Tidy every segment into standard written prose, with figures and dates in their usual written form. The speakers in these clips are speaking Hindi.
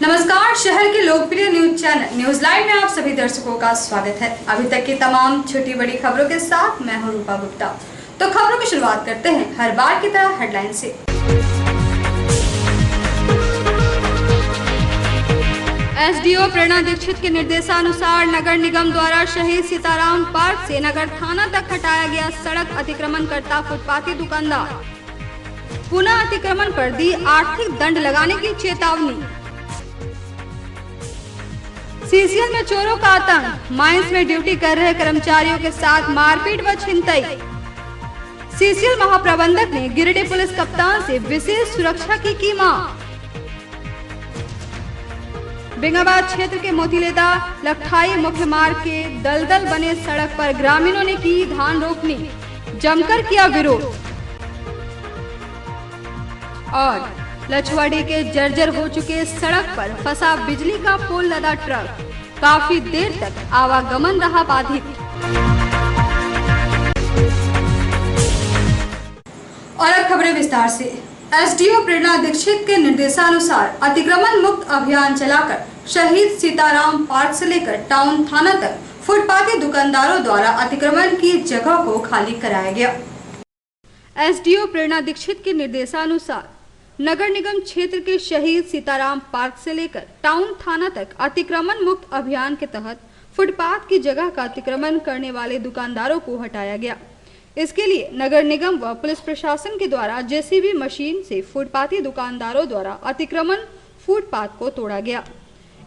नमस्कार, शहर के लोकप्रिय न्यूज चैनल न्यूज लाइव में आप सभी दर्शकों का स्वागत है। अभी तक की तमाम छोटी बड़ी खबरों के साथ मैं हूं रूपा गुप्ता। तो खबरों की शुरुआत करते हैं हर बार की तरह हेडलाइन से। एसडीओ प्रेरणा दीक्षित के निर्देशानुसार नगर निगम द्वारा शहीद सीताराम पार्क से नगर थाना तक हटाया गया सड़क अतिक्रमण करता फुटपाथी दुकानदार। पुनः अतिक्रमण पर दी आर्थिक दंड लगाने की चेतावनी। सीसीएल में चोरों का आतंक, माइंस में ड्यूटी कर रहे कर्मचारियों के साथ मारपीट व छिनतई। सीसीएल महाप्रबंधक ने गिरिडीह पुलिस कप्तान से विशेष सुरक्षा की मांग। बेंगाबाद क्षेत्र के मोतीलेदा लखठाई मुख्य मार्ग के दलदल बने सड़क पर ग्रामीणों ने की धान रोपनी, जमकर किया विरोध। और लछवाड़ी के जर्जर हो चुके सड़क पर फंसा बिजली का पोल लदा ट्रक, काफी देर तक आवागमन रहा बाधित। और अब खबरें विस्तार से। एसडीओ प्रेरणा दीक्षित के निर्देशानुसार अतिक्रमण मुक्त अभियान चलाकर शहीद सीताराम पार्क से लेकर टाउन थाना तक फुटपाथी दुकानदारों द्वारा अतिक्रमण की जगह को खाली कराया गया। एसडीओ प्रेरणा दीक्षित के निर्देशानुसार नगर निगम क्षेत्र के शहीद सीताराम पार्क से लेकर टाउन थाना तक अतिक्रमण मुक्त अभियान के तहत फुटपाथ की जगह का अतिक्रमण करने वाले दुकानदारों को हटाया गया। इसके लिए नगर निगम व पुलिस प्रशासन के द्वारा जेसीबी मशीन से फुटपाथी दुकानदारों द्वारा अतिक्रमण फुटपाथ को तोड़ा गया।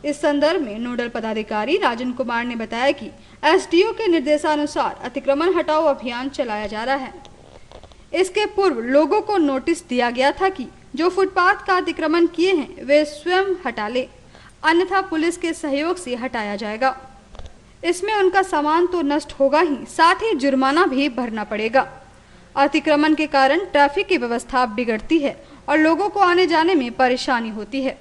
इस संदर्भ में नोडल पदाधिकारी राजन कुमार ने बताया कि एसडीओ के निर्देशानुसार अतिक्रमण हटाओ अभियान चलाया जा रहा है। इसके पूर्व लोगों को नोटिस दिया गया था कि जो फुटपाथ का अतिक्रमण किए हैं वे स्वयं हटा ले, अन्यथा पुलिस के सहयोग से हटाया जाएगा। इसमें उनका सामान तो नष्ट होगा ही, साथ ही जुर्माना भी भरना पड़ेगा। अतिक्रमण के कारण ट्रैफिक की व्यवस्था बिगड़ती है और लोगों को आने जाने में परेशानी होती है।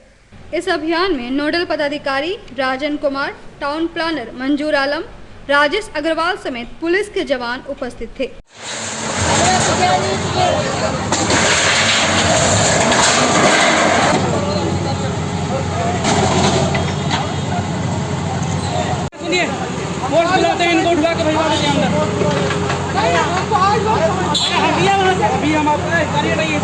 इस अभियान में नोडल पदाधिकारी राजन कुमार, टाउन प्लानर मंजूर आलम, राजेश अग्रवाल समेत पुलिस के जवान उपस्थित थे। बुलाते हैं इनको, उठवा के भिजवा दीजिए अंदर। अभी हम आपको करिए रहिए।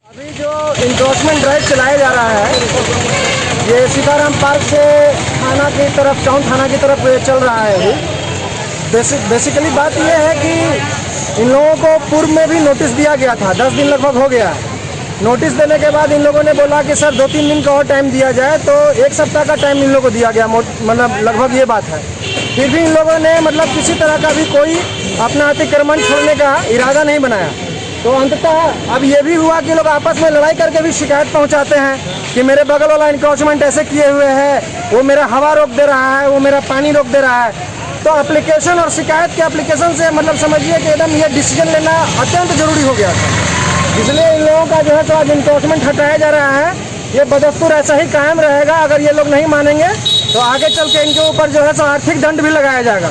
अभी जो इंक्रोचमेंट ड्राइव चलाया जा रहा है ये सीताराम पार्क से थाना की तरफ, टाउन थाना की तरफ चल रहा है। अभी बेसिकली बात यह है कि इन लोगों को पूर्व में भी नोटिस दिया गया था, 10 दिन लगभग हो गया है। नोटिस देने के बाद इन लोगों ने बोला कि सर 2-3 दिन का और टाइम दिया जाए, तो 1 सप्ताह का टाइम इन लोगों को दिया गया, मतलब लगभग ये बात है। फिर भी इन लोगों ने मतलब किसी तरह का भी कोई अपना अतिक्रमण छोड़ने का इरादा नहीं बनाया। तो अंततः अब ये भी हुआ कि लोग आपस में लड़ाई करके भी शिकायत पहुंचाते हैं कि मेरे बगल वाला इंक्रोचमेंट ऐसे किए हुए है, वो मेरा हवा रोक दे रहा है, वो मेरा पानी रोक दे रहा है। तो एप्लीकेशन और शिकायत के एप्लीकेशन से मतलब समझिए कि एकदम ये डिसीजन लेना अत्यंत जरूरी हो गया था। इसलिए इन लोगों का जो है तो आज इंक्रोचमेंट हटाया जा रहा है। ये बदस्तूर ऐसा ही कायम रहेगा। अगर ये लोग नहीं मानेंगे तो आगे चल के इनके ऊपर जो है तो आर्थिक दंड भी लगाया जाएगा।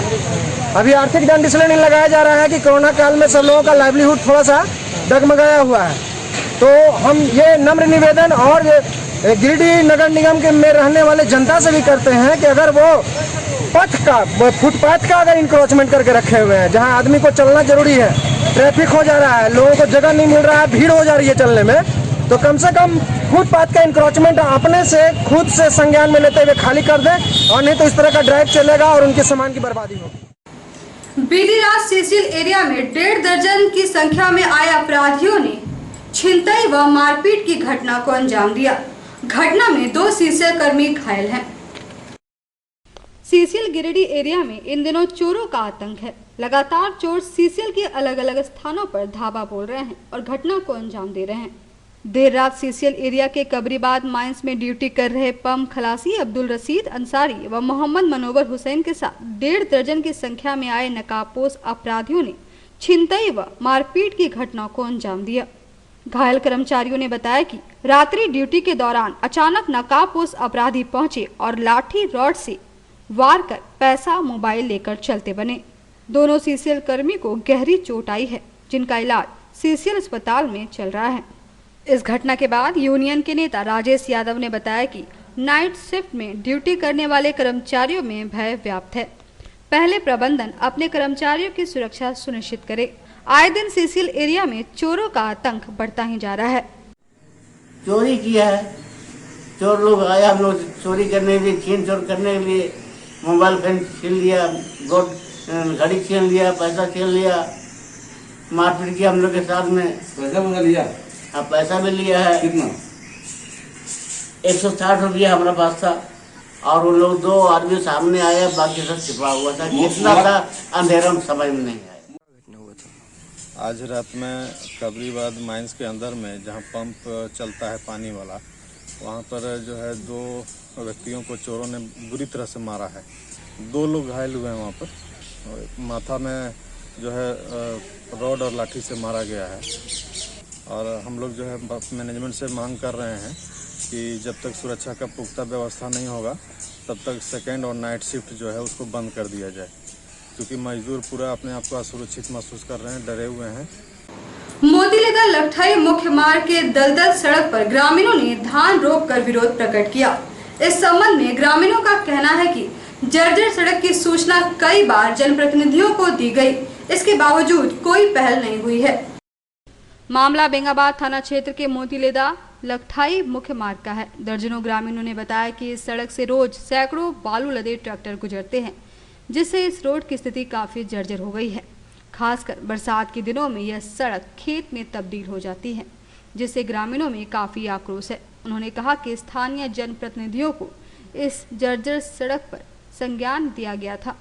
अभी आर्थिक दंड इसलिए नहीं लगाया जा रहा है कि कोरोना काल में सब लोगों का लाइवलीहुड थोड़ा सा डगमगाया हुआ है। तो हम ये नम्र निवेदन और गिरिडीह नगर निगम के में रहने वाले जनता से भी करते हैं कि अगर वो पथ का, फुटपाथ का अगर इंक्रोचमेंट करके रखे हुए हैं, जहां आदमी को चलना जरूरी है, ट्रैफिक हो जा रहा है, लोगों को जगह नहीं मिल रहा है, भीड़ हो जा रही है चलने में, तो कम से कम फुटपाथ का इंक्रोचमेंट अपने से खुद से संज्ञान में लेते हुए खाली कर दें, और नहीं तो इस तरह का ड्राइव चलेगा और उनके सामान की बर्बादी होगी। बीती रात सीसीएल एरिया में 1.5 दर्जन की संख्या में आए अपराधियों ने छिनतई व मारपीट की घटना को अंजाम दिया। घटना में 2 सीसीएल कर्मी घायल हैं। सीसीएल गिरिडीह एरिया में इन दिनों चोरों का आतंक है। लगातार चोर सीसीएल के अलग अलग स्थानों पर धावा बोल रहे हैं और घटना को अंजाम दे रहे हैं। देर रात सीसीएल एरिया के कबरीबाद माइंस में ड्यूटी कर रहे पंप खलासी अब्दुल रशीद अंसारी व मोहम्मद मनोवर हुसैन के साथ 1.5 दर्जन की संख्या में आए नकाबपोश अपराधियों ने छिनतई व मारपीट की घटना को अंजाम दिया। घायल कर्मचारियों ने बताया कि रात्रि ड्यूटी के दौरान अचानक नकाबपोश अपराधी पहुंचे और लाठी रॉड से वार कर पैसा मोबाइल लेकर चलते बने। दोनों सीसीएल कर्मी को गहरी चोट आई है, जिनका इलाज सीसीएल अस्पताल में चल रहा है। इस घटना के बाद यूनियन के नेता राजेश यादव ने बताया कि नाइट शिफ्ट में ड्यूटी करने वाले कर्मचारियों में भय व्याप्त है। पहले प्रबंधन अपने कर्मचारियों की सुरक्षा सुनिश्चित करे। आए दिन सीसीएल एरिया में चोरों का आतंक बढ़ता ही जा रहा है। चोरी किया है, चोर लोग आया, हम लोग चोरी करने के लिए, छीन चोर करने के लिए मोबाइल फोन छीन लिया, घड़ी छीन लिया, पैसा छीन लिया, मारपीट किया हम लोग के साथ में। पैसा लिया? हाँ, पैसा भी लिया है। कितना? 160 रुपया हमारा पास था और वो लोग 2 आदमी सामने आया, बाकी सब छिपा हुआ था। कितना था अंधेरा में समझ में नहीं आया। आज रात में कबरीबाद माइंस के अंदर में जहां पंप चलता है पानी वाला, वहां पर जो है 2 व्यक्तियों को चोरों ने बुरी तरह से मारा है। 2 लोग घायल हुए हैं वहां पर। माथा में जो है रॉड और लाठी से मारा गया है। और हम लोग जो है मैनेजमेंट से मांग कर रहे हैं कि जब तक सुरक्षा का पुख्ता व्यवस्था नहीं होगा तब तक सेकेंड और नाइट शिफ्ट जो है उसको बंद कर दिया जाए, क्योंकि मजदूर पूरा अपने आप को असुरक्षित महसूस कर रहे हैं, डरे हुए हैं। मोतीलेदा लखठाई मुख्य मार्ग के दलदल सड़क पर ग्रामीणों ने धान रोक कर विरोध प्रकट किया। इस संबंध में ग्रामीणों का कहना है कि जर्जर सड़क की सूचना कई बार जनप्रतिनिधियों को दी गई, इसके बावजूद कोई पहल नहीं हुई है। मामला बेंगाबाद थाना क्षेत्र के मोतीलेदा लखठाई मुख्य मार्ग का है। दर्जनों ग्रामीणों ने बताया कि इस सड़क से रोज सैकड़ों बालू लदे ट्रैक्टर गुजरते हैं, जिससे इस रोड की स्थिति काफी जर्जर हो गई है। खासकर बरसात के दिनों में यह सड़क खेत में तब्दील हो जाती है, जिससे ग्रामीणों में काफी आक्रोश है। उन्होंने कहा कि स्थानीय जनप्रतिनिधियों को इस जर्जर सड़क पर संज्ञान दिया गया था,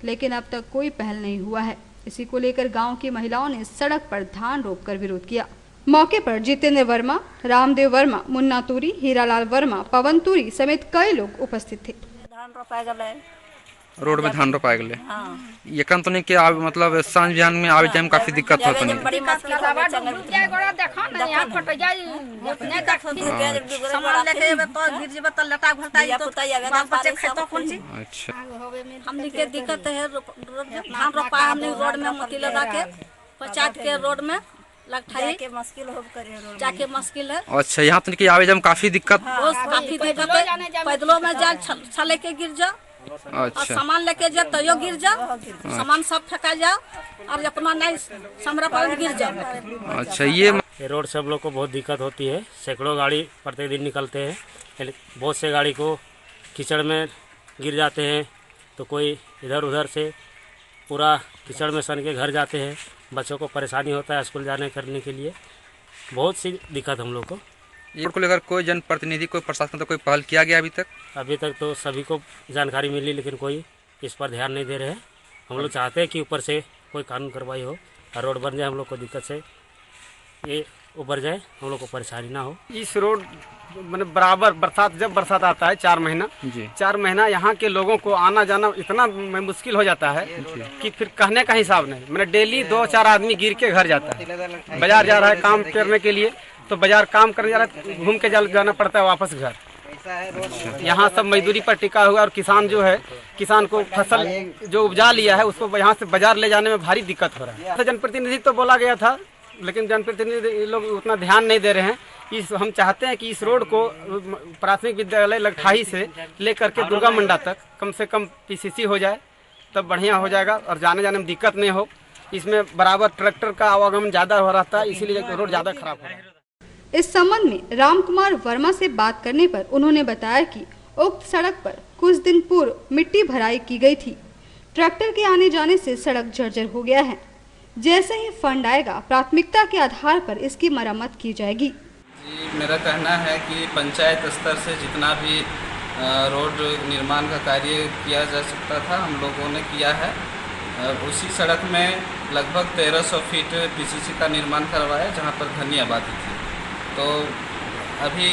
लेकिन अब तक कोई पहल नहीं हुआ है। इसी को लेकर गांव की महिलाओं ने सड़क पर धान रोककर विरोध किया। मौके पर जितेंद्र वर्मा, रामदेव वर्मा, मुन्ना तूरी, हीरालाल वर्मा, पवन तूरी समेत कई लोग उपस्थित थे। धान रोपाए गए रोड में धान रोपाए गए। ये कम तो नहीं कि मतलब सांझ बिहान में आवे टाइम काफी दिक्कत होता नहीं। बड़ी मुश्किल हो गई सामान लेके एबे तो गिर जेबे त लटा घलटा तो बाल बच्चे खेतो कोन ची। अच्छा, हमनी के दिक्कत है, धान रोपाए हमनी रोड में मोतीलेदा के पंचायत के रोड में लखठाई के मुश्किल हो करे रोड जाके मुश्किल है। अच्छा, यहाँ तो कि आवे जाए काफी दिक्कत काफी दिक्कत है। पैदलों में जा छले के गिर जा और सामान लेके जा तो यो गिर जा, सामान सब फेंका जा और अपना नहीं समरा पर गिर जा। अच्छा, ये रोड से हम लोग को बहुत दिक्कत होती है। सैकड़ों गाड़ी प्रत्येक दिन निकलते हैं, बहुत से गाड़ी को कीचड़ में गिर जाते हैं, तो कोई इधर उधर से पूरा कीचड़ में सन के घर जाते हैं। बच्चों को परेशानी होता है स्कूल जाने करने के लिए, बहुत सी दिक्कत हम लोग को। रोड को लेकर कोई जनप्रतिनिधि, कोई प्रशासन तो कोई पहल किया गया अभी तक? अभी तक तो सभी को जानकारी मिली, लेकिन कोई इस पर ध्यान नहीं दे रहे हैं। हम लोग चाहते हैं कि ऊपर से कोई कानून कार्रवाई हो और रोड बन जाए, हम लोग को दिक्कत से ये उबर जाए, हम लोग को परेशानी ना हो। इस रोड मतलब बराबर बरसात, जब बरसात आता है 4 महीना जी, 4 महीना यहाँ के लोगों को आना जाना इतना मुश्किल हो जाता है कि फिर कहने का हिसाब नहीं। मतलब डेली 2-4 आदमी गिर के घर जाता है। बाजार जा रहा है काम करने के लिए तो बाजार काम करने जा रहा है, घूम के जाना पड़ता है वापस घर। यहाँ सब मजदूरी पर टिका हुआ और किसान जो है, किसान को फसल जो उपजा लिया है उसको यहाँ से बाजार ले जाने में भारी दिक्कत हो रहा है। जनप्रतिनिधि तो बोला गया था, लेकिन जनप्रतिनिधि लोग उतना ध्यान नहीं दे रहे हैं। हम चाहते हैं कि इस रोड को प्राथमिक विद्यालय लखठाई से लेकर के दुर्गा मंडा तक कम से कम पीसीसी हो जाए, तब बढ़िया हो जाएगा और जाने जाने में दिक्कत नहीं हो। इसमें बराबर ट्रैक्टर का आवागमन ज़्यादा हो रहा था, इसीलिए रोड ज़्यादा खराब हो रहा है। इस संबंध में रामकुमार वर्मा से बात करने पर उन्होंने बताया कि उक्त सड़क पर कुछ दिन पूर्व मिट्टी भराई की गई थी। ट्रैक्टर के आने जाने से सड़क जर्जर हो गया है। जैसे ही फंड आएगा प्राथमिकता के आधार पर इसकी मरम्मत की जाएगी। जी, मेरा कहना है कि पंचायत स्तर से जितना भी रोड निर्माण का कार्य किया जा सकता था हम लोगों ने किया है। उसी सड़क में लगभग 1300 फीट पीसीसी का निर्माण करवाया, जहां पर घनी आबादी थी। तो अभी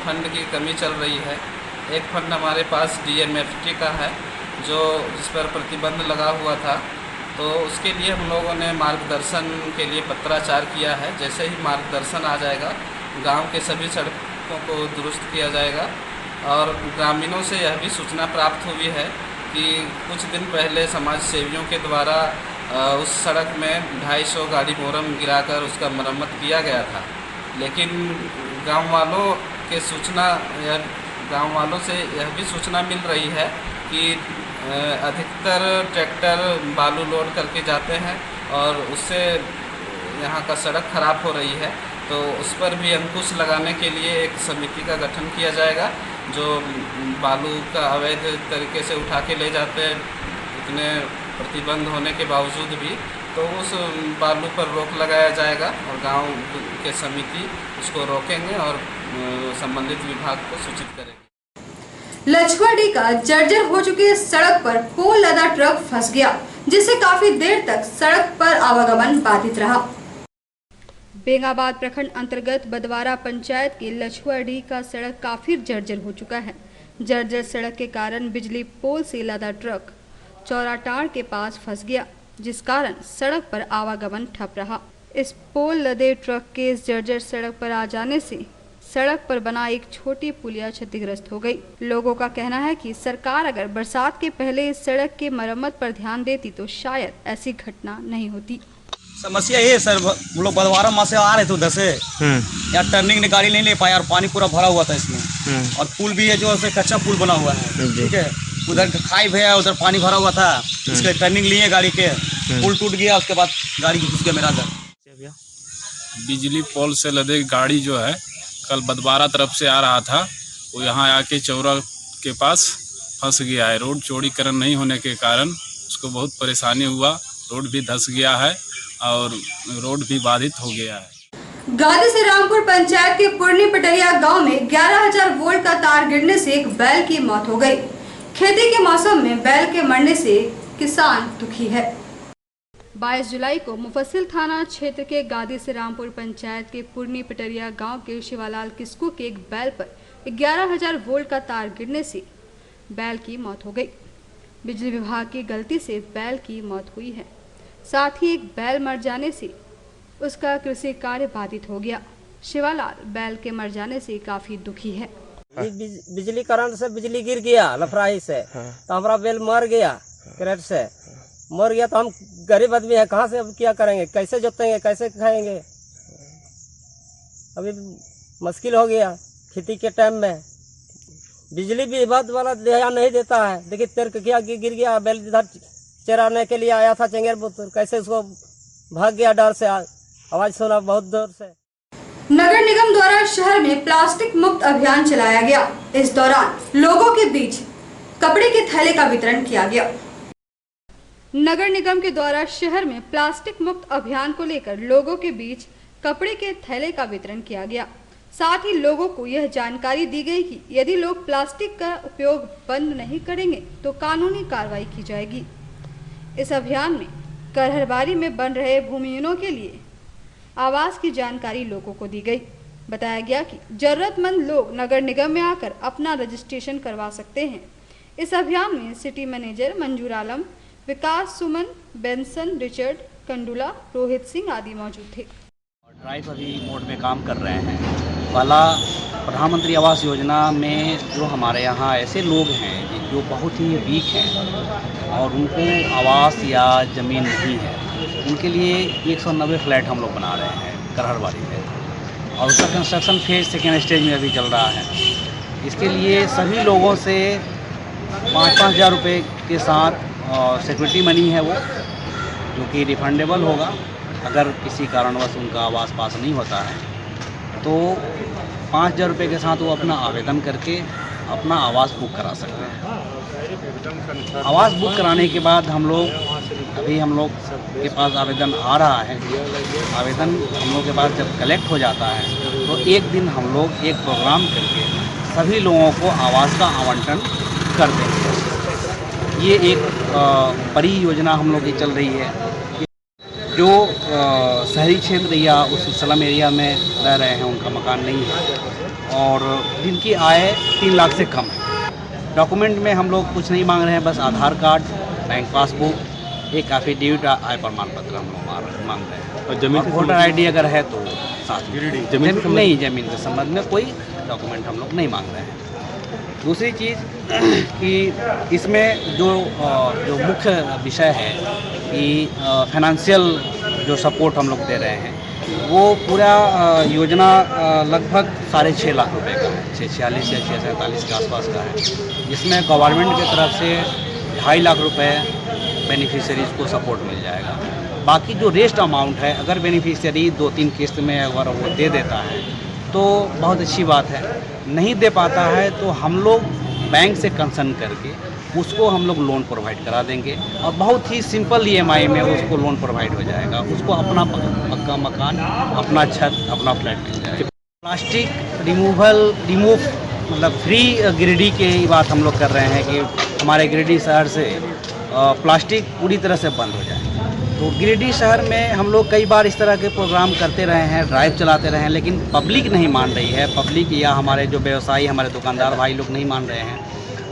फंड की कमी चल रही है। एक फंड हमारे पास DMFT का है जो जिस पर प्रतिबंध लगा हुआ था, तो उसके लिए हम लोगों ने मार्गदर्शन के लिए पत्राचार किया है। जैसे ही मार्गदर्शन आ जाएगा गांव के सभी सड़कों को दुरुस्त किया जाएगा। और ग्रामीणों से यह भी सूचना प्राप्त हुई है कि कुछ दिन पहले समाज सेवियों के द्वारा उस सड़क में 250 गाड़ी मोरम गिराकर उसका मरम्मत किया गया था, लेकिन गांव वालों से यह भी सूचना मिल रही है कि अधिकतर ट्रैक्टर बालू लोड करके जाते हैं और उससे यहाँ का सड़क खराब हो रही है। तो उस पर भी अंकुश लगाने के लिए एक समिति का गठन किया जाएगा, जो बालू का अवैध तरीके से उठा के ले जाते हैं, इतने प्रतिबंध होने के बावजूद भी, तो उस बालू पर रोक लगाया जाएगा और गांव के समिति उसको रोकेंगे और संबंधित विभाग को सूचित करेंगे। लछुआडी का जर्जर हो चुकी सड़क पर पोल लदा ट्रक फंस गया, जिससे काफी देर तक सड़क पर आवागमन बाधित रहा। बेंगाबाद प्रखंड अंतर्गत बदवारा पंचायत की लछुआडी का सड़क काफी जर्जर हो चुका है। जर्जर सड़क के कारण बिजली पोल से लदा ट्रक चौराटाड़ के पास फंस गया, जिस कारण सड़क पर आवागमन ठप रहा। इस पोल लदे ट्रक के इस जर्जर सड़क पर आ जाने से सड़क पर बना एक छोटी पुलिया क्षतिग्रस्त हो गई। लोगों का कहना है कि सरकार अगर बरसात के पहले इस सड़क के मरम्मत पर ध्यान देती तो शायद ऐसी घटना नहीं होती। समस्या ये है सर, हम लोग बदवारा माँ से आ रहे थे उधर से, यार टर्निंग निकाली नहीं ले पाया और पानी पूरा भरा हुआ था इसमें, और पुल भी है जो कच्चा पुल बना हुआ है, ठीक है, उधर खाई भैया उधर पानी भरा हुआ था, इसके टर्निंग लिए गाड़ी के, पुल टूट गया, उसके बाद गाड़ी घुस गया मेरा अंदर। बिजली पोल से लदे गाड़ी जो है कल बदवारा तरफ से आ रहा था, वो यहाँ आके चौरा के पास फंस गया है। रोड चौड़ीकरण नहीं होने के कारण उसको बहुत परेशानी हुआ, रोड भी धंस गया है और रोड भी बाधित हो गया है। गादी से रामपुर पंचायत के पुरनी पटरिया गांव में 11,000 वोल्ट का तार गिरने से एक बैल की मौत हो गई। खेती के मौसम में बैल के मरने से किसान दुखी है। 22 जुलाई को मुफस्सिल थाना क्षेत्र के गादी से रामपुर पंचायत के पुरनी पटरिया गांव के शिवालाल किस्कू के एक बैल पर 11,000 वोल्ट का तार गिरने से बैल की मौत हो गई। बिजली विभाग की गलती से बैल की मौत हुई है, साथ ही एक बैल मर जाने से उसका कृषि कार्य बाधित हो गया। शिवालाल बैल के मर जाने से काफी दुखी है। बिजली करंट से बिजली गिर गया लफराही से, तो हमारा बैल मर गया, करंट से मर गया, तो हम गरीब आदमी है, कहाँ से अब क्या करेंगे, कैसे जोतेंगे, कैसे खाएंगे, अभी मुश्किल हो गया खेती के टाइम में। बिजली विभाग वाला ध्यान नहीं देता है, देखिए तेर क्या गिर गया, बैल इधर चराने के लिए आया था चंगेर बुतर, कैसे उसको भाग गया डर से, आवाज सुना बहुत दूर से। नगर निगम द्वारा शहर में प्लास्टिक मुक्त अभियान चलाया गया। इस दौरान लोगों के बीच कपड़े के थैले का वितरण किया गया। नगर निगम के द्वारा शहर में प्लास्टिक मुक्त अभियान को लेकर लोगों के बीच कपड़े के थैले का वितरण किया गया। साथ ही लोगों को यह जानकारी दी गई कि यदि लोग प्लास्टिक का उपयोग बंद नहीं करेंगे तो कानूनी कार्रवाई की जाएगी। इस अभियान में करहरबारी में बन रहे भूमिहीनों के लिए आवास की जानकारी लोगों को दी गई। बताया गया कि जरूरतमंद लोग नगर निगम में आकर अपना रजिस्ट्रेशन करवा सकते हैं। इस अभियान में सिटी मैनेजर मंजूर आलम, विकास सुमन, बेंसन, रिचर्ड, कंडुला, रोहित सिंह आदि मौजूद थे। ड्राइव अभी मोड में काम कर रहे हैं। पहला प्रधानमंत्री आवास योजना में जो हमारे यहाँ ऐसे लोग हैं जो बहुत ही वीक हैं और उनको आवास या ज़मीन नहीं है, उनके लिए 190 फ्लैट हम लोग बना रहे हैं करहरबारी में, और उसका कंस्ट्रक्शन फेज सेकेंड स्टेज में अभी चल रहा है। इसके लिए सभी लोगों से 5-5 हज़ार रुपये के साथ सिक्योरिटी मनी है वो, जो कि रिफंडेबल होगा अगर किसी कारणवश उनका आवास पास नहीं होता है, तो 5,000 रुपये के साथ वो अपना आवेदन करके अपना आवास बुक करा सकते हैं। आवास बुक कराने के बाद हम लोग के पास आवेदन आ रहा है, आवेदन हम लोग के पास जब कलेक्ट हो जाता है तो एक दिन हम लोग एक प्रोग्राम करके सभी लोगों को आवास का आवंटन कर देंगे। ये एक बड़ी योजना हम लोग की चल रही है। जो शहरी क्षेत्र या उस स्लम एरिया में रह रहे हैं, उनका मकान नहीं है और जिनकी आय 3 लाख से कम है। डॉक्यूमेंट में हम लोग कुछ नहीं मांग रहे हैं, बस आधार कार्ड, बैंक पासबुक, एक एफिडेविट, आय प्रमाण पत्र हम लोग मांग रहे हैं, और जमीन वोटर ID अगर है तो साथ में जमीन के संबंध में कोई डॉक्यूमेंट हम लोग नहीं मांग रहे हैं। दूसरी चीज़ कि इसमें जो मुख्य विषय है कि फाइनेंशियल जो सपोर्ट हम लोग दे रहे हैं वो पूरा योजना लगभग 6.5 लाख रुपए का है, 646 या 647 के आसपास का है, जिसमें गवर्नमेंट की तरफ से 2.5 लाख रुपए बेनिफिशियरीज को सपोर्ट मिल जाएगा। बाकी जो रेस्ट अमाउंट है, अगर बेनिफिशियरी 2-3 किस्त में अगर वो दे देता है तो बहुत अच्छी बात है। नहीं दे पाता है तो हम लोग बैंक से कंसर्न करके उसको हम लोग लोन प्रोवाइड करा देंगे और बहुत ही सिंपल EMI में उसको लोन प्रोवाइड हो जाएगा। उसको अपना पक्का मकान, अपना छत, अपना फ्लैट मिल जाएगा। प्लास्टिक रिमूव मतलब फ्री गिरिडीह की बात हम लोग कर रहे हैं कि हमारे गिरिडीह शहर से प्लास्टिक पूरी तरह से बंद हो जाए। तो गिरिडीह शहर में हम लोग कई बार इस तरह के प्रोग्राम करते रहे हैं, ड्राइव चलाते रहे हैं, लेकिन पब्लिक नहीं मान रही है। पब्लिक या हमारे जो व्यवसायी, हमारे दुकानदार भाई लोग नहीं मान रहे हैं।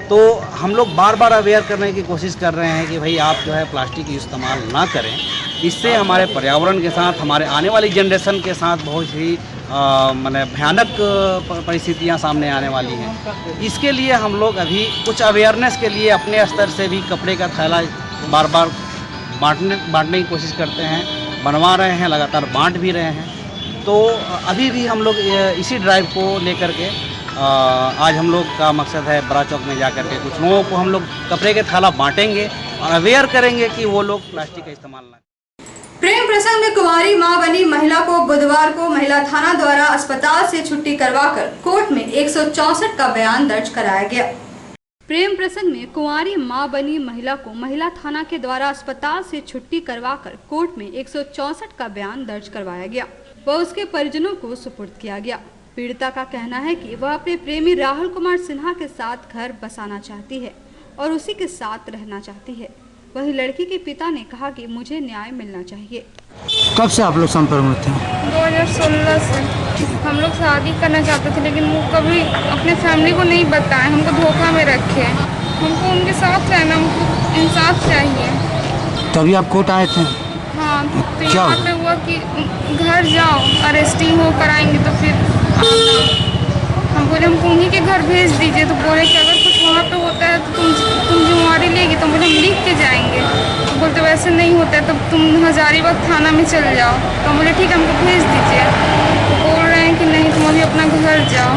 तो हम लोग बार बार अवेयर करने की कोशिश कर रहे हैं कि भाई आप जो है प्लास्टिक का इस्तेमाल ना करें। इससे हमारे पर्यावरण के साथ, हमारे आने वाली जनरेशन के साथ बहुत ही माने भयानक परिस्थितियां सामने आने वाली हैं। इसके लिए हम लोग अभी कुछ अवेयरनेस के लिए अपने स्तर से भी कपड़े का थैला बार बार बांटने की कोशिश करते हैं, बनवा रहे हैं, लगातार बांट भी रहे हैं। तो अभी भी हम लोग इसी ड्राइव को लेकर के आज हम लोग का मकसद है बड़ा चौक में जाकर के कुछ लोगों को हम लोग कपड़े के थैला बांटेंगे और अवेयर करेंगे कि वो लोग प्लास्टिक का इस्तेमाल ना करें। प्रेम प्रसंग में कुंवारी मां बनी महिला को बुधवार को महिला थाना द्वारा अस्पताल से छुट्टी करवाकर कोर्ट में 164 का बयान दर्ज कराया गया। प्रेम प्रसंग में कुंवारी मां बनी महिला को महिला थाना के द्वारा अस्पताल से छुट्टी करवाकर कोर्ट में 164 का बयान दर्ज करवाया गया व उसके परिजनों को सुपुर्द किया गया। पीड़िता का कहना है कि वह अपने प्रेमी राहुल कुमार सिन्हा के साथ घर बसाना चाहती है और उसी के साथ रहना चाहती है। वहीं लड़की के पिता ने कहा कि मुझे न्याय मिलना चाहिए। कब से आप लोग संपर्क में थे? 2016 से हम लोग शादी करना चाहते थे, लेकिन वो कभी अपने फैमिली को नहीं बताए, हमको धोखा में रखे। हमको उनके साथ रहना, हमको इंसाफ चाहिए। तभी आप कोर्ट आए थे? हाँ, तो यहाँ पे हुआ कि घर जाओ, अरेस्टिंग हो कराएंगे तो फिर आना। हम बोले हमको उन्हीं के घर भेज दीजिए, तो बोले कि अगर कुछ वहाँ पे होता है तो तुम जिम्मेवारी लेगी, तो बोले हम लिख के जाएंगे। तो बोलते वैसे नहीं होता है तो तुम हजारीबाग थाना में चल जाओ। तो हम बोले ठीक है, हमको भेज दीजिए। तो बोल रहे हैं कि नहीं, तुम अभी अपना घर जाओ।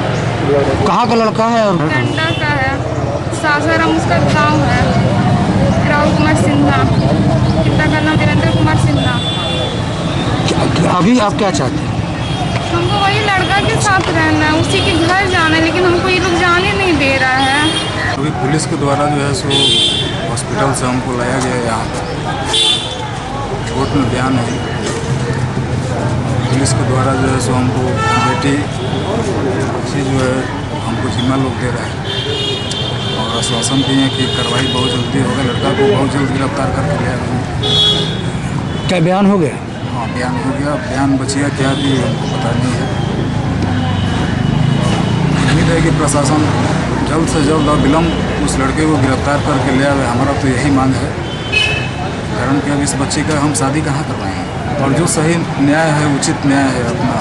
कहाँ का लड़का है? टंडा का है, सासाराम उसका गाँव है। राहुल कुमार सिन्हा, पिता का नाम वीरेंद्र कुमार सिन्हा। अभी आप क्या चाहते हैं? हमको वही लड़का के साथ रहना है, उसी के घर जाना है, लेकिन हमको ये लोग जाने नहीं दे रहा है। अभी पुलिस के द्वारा जो है सो हॉस्पिटल से हमको लाया गया यहाँ कोर्ट में बयान है। पुलिस के द्वारा जो है सो हमको बेटी से जो है हमको जिम्मा लोग दे रहा है और आश्वासन दिए कि कार्रवाई बहुत जल्दी होगा, लड़का को बहुत जल्द गिरफ्तार करके लिया गया। क्या बयान हो गया? हाँ, बयान हो गया। बयान बचिया क्या भी हमको पता नहीं है। उम्मीद है कि प्रशासन जल्द से जल्द और विलम्ब उस लड़के को गिरफ्तार करके ले आवे। हमारा तो यही मांग है, कारण कि अब इस बच्चे का हम शादी कहाँ करवाएंगे और जो सही न्याय है, उचित न्याय है, अपना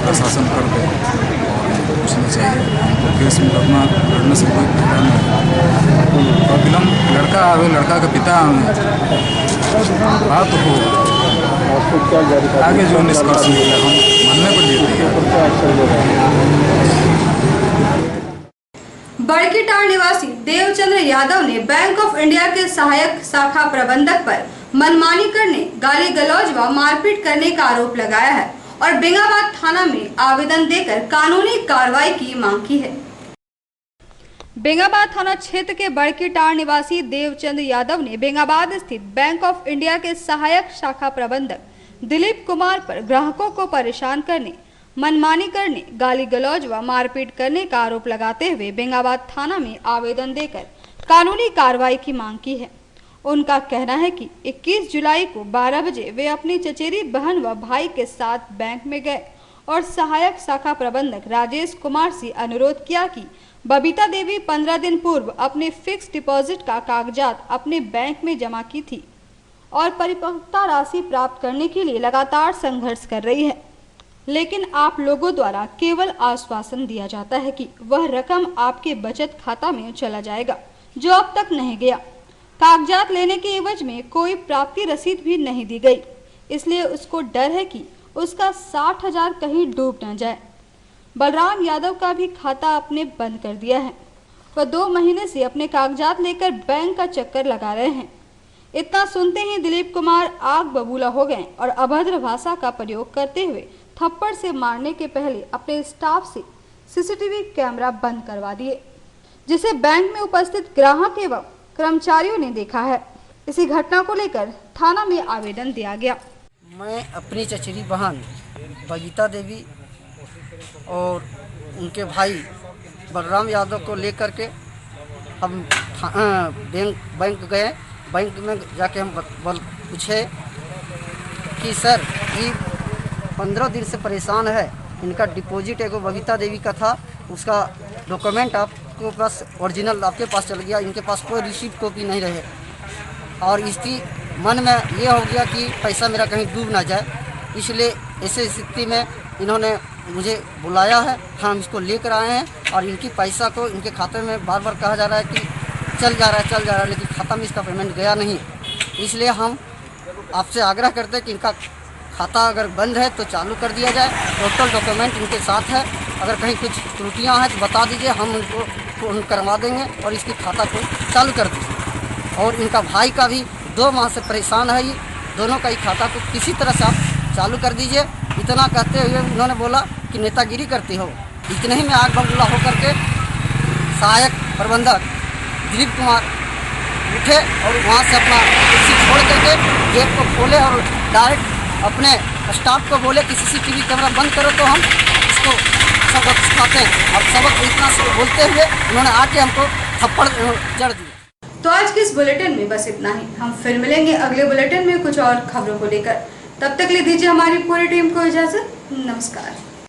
प्रशासन कर दे और पूछना चाहिए। हमको केस मुकदमा लड़ने से कोई फायदा नहीं और विलम्ब लड़का आवे, लड़का का पिता आवे, बात हो आगे जो निष्कर्ष मिला हम मानने पर देते हैं। बड़कीटार निवासी देवचंद्र यादव ने बैंक ऑफ इंडिया के सहायक शाखा प्रबंधक पर मनमानी करने, गाली गलौज व मारपीट करने का आरोप लगाया है और बेंगाबाद थाना में आवेदन देकर कानूनी कार्रवाई की मांग की है। बेंगाबाद थाना क्षेत्र के बड़कीटार निवासी देवचंद यादव ने बेंगाबाद स्थित बैंक ऑफ इंडिया के सहायक शाखा प्रबंधक दिलीप कुमार पर ग्राहकों को परेशान करने, मनमानी करने, गाली गलौज व मारपीट करने का आरोप लगाते हुए बेंगाबाद थाना में आवेदन देकर कानूनी कार्रवाई की मांग की है। उनका कहना है कि 21 जुलाई को 12 बजे वे अपनी चचेरी बहन व भाई के साथ बैंक में गए और सहायक शाखा प्रबंधक राजेश कुमार से अनुरोध किया कि बबीता देवी 15 दिन पूर्व अपने फिक्स डिपॉजिट का कागजात अपने बैंक में जमा की थी और परिपक्वता राशि प्राप्त करने के लिए लगातार संघर्ष कर रही है। लेकिन आप लोगों द्वारा केवल आश्वासन दिया जाता है कि वह रकम आपके बचत खाता में चला जाएगा, जो अब तक नहीं गया। कागजात लेने के एवज में कोई प्राप्ति रसीद भी नहीं दी गई, इसलिए उसको डर है कि उसका 60,000 कहीं डूब न जाए। बलराम यादव का भी खाता आपने बंद कर दिया है। वह 2 महीने से अपने कागजात लेकर बैंक का चक्कर लगा रहे हैं। इतना सुनते ही दिलीप कुमार आग बबूला हो गए और अभद्र भाषा का प्रयोग करते हुए थप्पड़ से मारने के पहले अपने स्टाफ से सीसीटीवी कैमरा बंद करवा दिए, जिसे बैंक में उपस्थित ग्राहक एवं कर्मचारियों ने देखा है। इसी घटना को लेकर थाना में आवेदन दिया गया। मैं अपनी चचेरी बहन बगीता देवी और उनके भाई बलराम यादव को लेकर के हम बैंक गए। बैंक में जाके हम पूछे कि सर ये 15 दिन से परेशान है, इनका डिपॉजिट एगो बगीता देवी का था, उसका डॉक्यूमेंट आपके पास ओरिजिनल आपके पास चल गया, इनके पास कोई रिसीप्ट कॉपी नहीं रहे और इसकी मन में ये हो गया कि पैसा मेरा कहीं डूब ना जाए, इसलिए ऐसे स्थिति में इन्होंने मुझे बुलाया है। हम इसको लेकर आए हैं और इनकी पैसा को इनके खाते में बार बार कहा जा रहा है कि चल जा रहा है, लेकिन खाता में इसका पेमेंट गया नहीं। इसलिए हम आपसे आग्रह करते हैं कि इनका खाता अगर बंद है तो चालू कर दिया जाए। टोटल डॉक्यूमेंट इनके साथ है, अगर कहीं कुछ त्रुटियां हैं तो बता दीजिए, हम उनको फ़ोन करवा देंगे और इसकी खाता को चालू कर दीजिए। और इनका भाई का भी 2 माह से परेशान है, ये दोनों का ही खाता को किसी तरह से आप चालू कर दीजिए। इतना कहते हुए उन्होंने बोला कि नेतागिरी करती हो। इतने ही में आग बबूला होकर के सहायक प्रबंधक दिलीप कुमार उठे और वहाँ से अपना कुर्सी छोड़ करके गेट को खोले और डायरेक्ट अपने स्टाफ को बोले कि सीसीटीवी कैमरा बंद करो, तो हम इसको सबक सिखाते हैं। अब सबक इतना से बोलते हुए उन्होंने आके हमको थप्पड़ जड़ दिया। तो आज के इस बुलेटिन में बस इतना ही। हम फिर मिलेंगे अगले बुलेटिन में कुछ और खबरों को लेकर। तब तक ले दीजिए हमारी पूरी टीम को इजाजत। नमस्कार।